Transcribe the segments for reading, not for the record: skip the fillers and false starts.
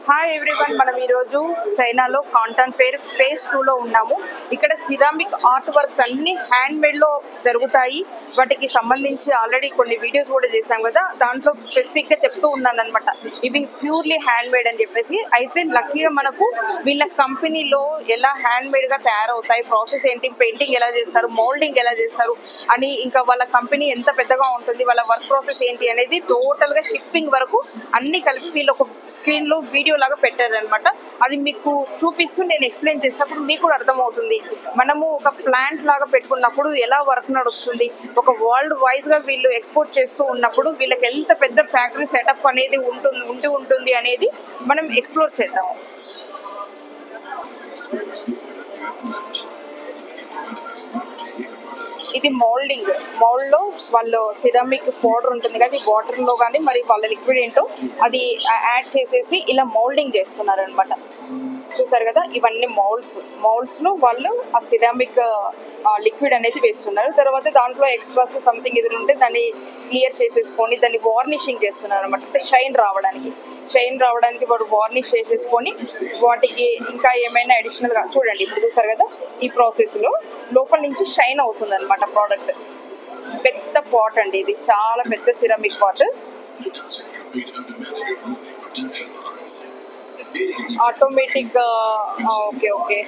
Hi everyone, మనం ఈరోజు చైనాలో కాంటన్ ఫేర్ ఫేజ్ 2 లో ఉన్నాము. ఇక్కడ సిరామిక్ ఆర్ట్ వర్క్స్ అన్ని హ్యాండ్ మేడ్ లో జరుగుతాయి. వాటికి సంబంధించి ఆల్రెడీ కొన్ని వీడియోస్ కూడా చేశాం కదా, దాంట్లో స్పెసిఫిక్ గా చెప్తూ ఉన్నాను అనమాట. ఇవి ప్యూర్లీ హ్యాండ్ మేడ్ అని చెప్పేసి. అయితే లక్కీగా మనకు వీళ్ళ కంపెనీలో ఎలా హ్యాండ్ మేడ్ గా తయారవుతాయి, ప్రాసెస్ ఏంటి, పెయింటింగ్ ఎలా చేస్తారు, మోల్డింగ్ ఎలా చేస్తారు అని, ఇంకా వాళ్ళ కంపెనీ ఎంత పెద్దగా ఉంటుంది, వాళ్ళ వర్క్ ప్రాసెస్ ఏంటి అనేది టోటల్ గా షిప్పింగ్ వరకు అన్ని కలిపి వీళ్ళు ఒక స్క్రీన్ లో వీడియో లాగా పెట్టారనమాట. అది మీకు చూపిస్తూ నేను ఎక్స్ప్లెయిన్ చేసినప్పుడు మీకు కూడా అర్థమవుతుంది. మనము ఒక ప్లాంట్ లాగా పెట్టుకున్నప్పుడు ఎలా వర్క్ నడుస్తుంది, ఒక వరల్డ్ వైజ్ గా వీళ్ళు ఎక్స్పోర్ట్ చేస్తూ ఉన్నప్పుడు వీళ్ళకి ఎంత పెద్ద ఫ్యాక్టరీ సెటప్ అనేది ఉంటుంది అనేది మనం ఎక్స్ప్లోర్ చేద్దాం. ఇది మౌల్డ్ లో వాళ్ళు సిరామిక్ పౌడర్ ఉంటుంది కదా, వాటర్ లో కానీ మరి వాళ్ళ లిక్విడ్ ఏంటో అది యాడ్ చేసేసి ఇలా మౌల్డింగ్ చేస్తున్నారు అనమాట. చూసారు కదా, ఇవన్నీ మౌల్డ్స్ లో వాళ్ళు ఆ సిరామిక్ లిక్విడ్ అనేది వేస్తున్నారు. తర్వాత దాంట్లో ఎక్స్ట్రాస్ సంథింగ్ ఎదురు ఉంటే దాన్ని క్లియర్ చేసేసుకొని దాన్ని వార్నిషింగ్ చేస్తున్నారు అనమాట. అంటే షైన్ రావడానికి వాడు వార్నిష్ చేసేసుకొని వాటికి ఇంకా ఏమైనా అడిషనల్ గా చూడండి. ఇప్పుడు చూసారు కదా, ఈ ప్రాసెస్ లో లోపల నుంచి షైన్ అవుతుంది అనమాట ప్రోడక్ట్. పెద్ద పాట్ అండి, ఇది చాలా పెద్ద ceramic pot. Automatic okay.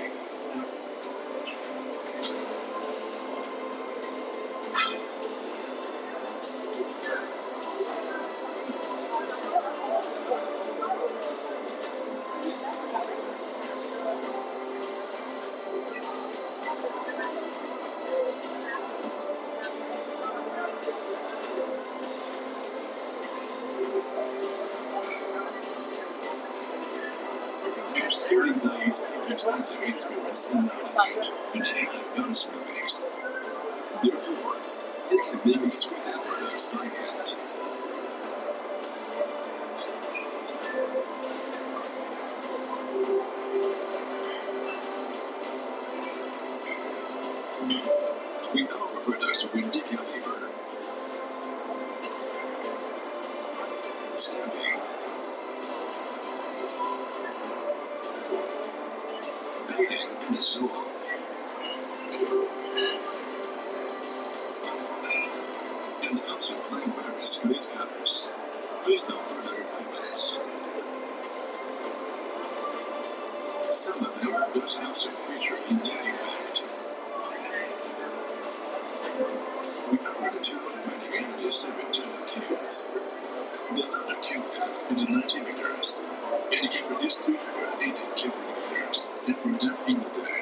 Scaring glaze extensive experience in knowledge and handling guns movies. Therefore, they can make exquisite products by hand. We offer products with indica labor, stamping, painting, and so on. And also applying various glaze colors. Please note further requirements. Some of them does also feature indeed effect. We cover the two of many into 17 cubes. The other cube into 90 meters, and it can produce 380 cubic meters if produced in a day.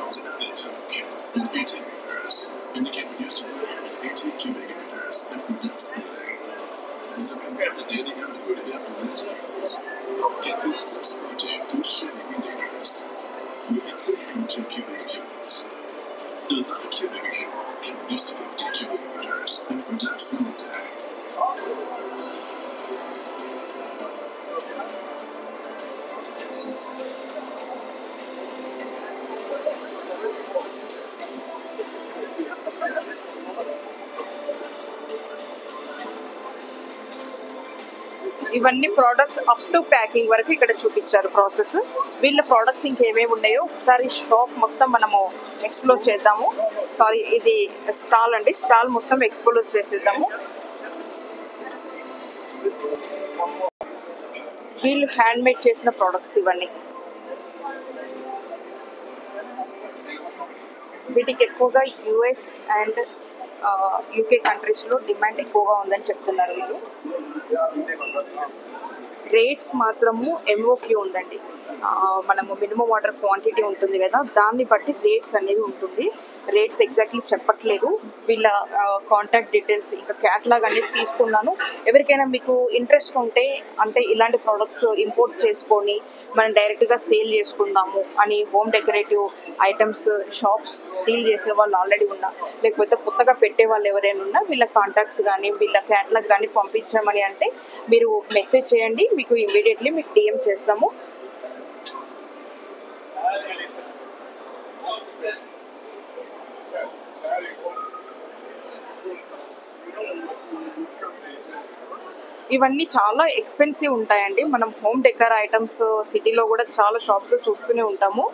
Another two and 80 meters, and it can produce 180 cubic meters if produced today. As compared to daily output after these cubes, our cathode 640 full shipping containers. We also have 2 cubic tubes. Another cubic cube can produce 50 cubic meters if produced in a day. ఇవన్నీ products up to packing వరకు ఇక్కడ చూపించారు process. వీళ్ళ products ఇంకేమేమి ఉన్నాయో ఒకసారి shop మొత్తం మనము ఎక్స్ప్లోర్ చేద్దాము. సారీ, ఇది స్టాల్ అండి, స్టాల్ మొత్తం ఎక్స్ప్లోర్ చేసేద్దాము. వీళ్ళు హ్యాండ్ మేడ్ చేసిన ప్రోడక్ట్స్ ఇవన్నీ. వీటికి ఎక్కువగా యుఎస్ అండ్ యూకే కంట్రీస్లో డిమాండ్ ఎక్కువగా ఉందని చెప్తున్నారు వీళ్ళు. రేట్స్ మాత్రము ఎంఓక్యూ ఉందండి. మనము మినిమం ఆర్డర్ క్వాంటిటీ ఉంటుంది కదా, దాన్ని బట్టి రేట్స్ అనేది ఉంటుంది. రేట్స్ ఎగ్జాక్ట్లీ చెప్పట్లేదు. వీళ్ళ కాంటాక్ట్ డీటెయిల్స్ ఇంకా క్యాటలాగ్ అనేది తీసుకున్నాను. ఎవరికైనా మీకు ఇంట్రెస్ట్ ఉంటే, అంటే ఇలాంటి ప్రోడక్ట్స్ ఇంపోర్ట్ చేసుకొని మనం డైరెక్ట్గా సేల్ చేసుకుందాము అని, home decorative items shops deal చేసే వాళ్ళు ఆల్రెడీ ఉన్నా, లేకపోతే కొత్తగా పెట్టే వాళ్ళు ఎవరైనా ఉన్నా, వీళ్ళ కాంటాక్ట్స్ కానీ వీళ్ళ క్యాటలాగ్ కానీ పంపించమని అంటే మీరు మెసేజ్ చేయండి, మీకు ఇమీడియట్లీ మీకు డిఎం చేస్తాము. ఇవన్నీ చాలా ఎక్స్పెన్సివ్ ఉంటాయండి. మనం హోమ్ డెకర్ ఐటమ్స్ సిటీలో కూడా చాలా షాప్లో చూస్తూనే ఉంటాము.